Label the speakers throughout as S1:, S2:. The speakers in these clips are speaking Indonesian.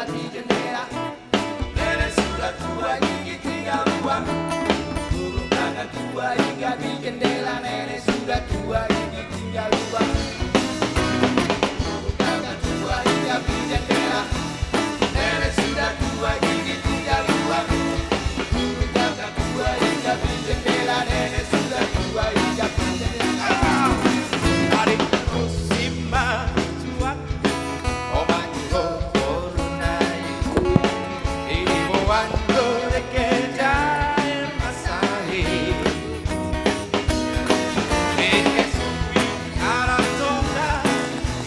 S1: lihat di jendela. Nenek sudah tua gigi tinggal dua. Burung gagak tua hingga di jendela. Nenek sudah tua gigi tinggal dua. Burung gagak tua hingga di jendela. Nenek sudah tua gigi tinggal dua. Burung gagak tua hingga di jendela. Nenek sudah tua hingga di jendela. Hari musim cuak, omango corunai. Ini wando de kejar masahi. Ini sui aratonda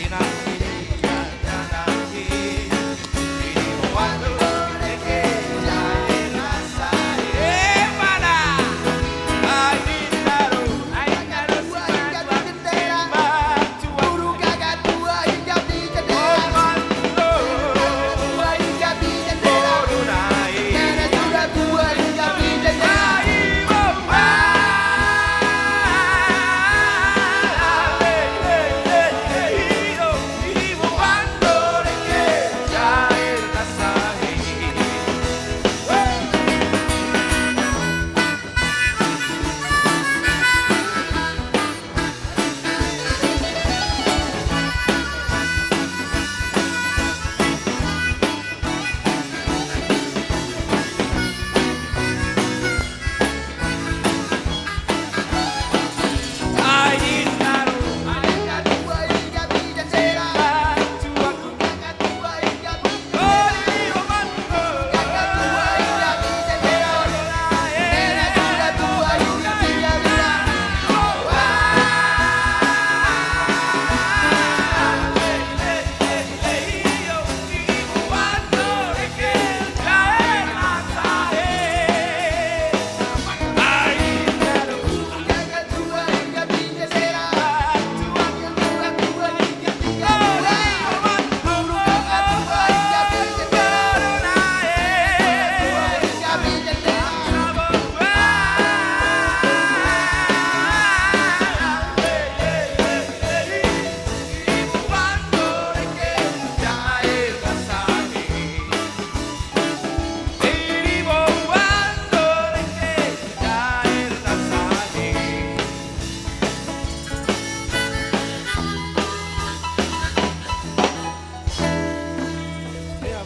S1: inanti nanti. Ini wando de kejar masahi. Mana? Aindaro hingga di jendela. Burung gagak tua hingga di jendela. Tua hingga di jendela. Nenek sudah tua hingga di jendela.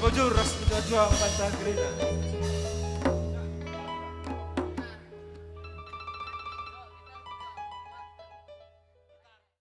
S2: Bojur ras kita juang Pantagrina.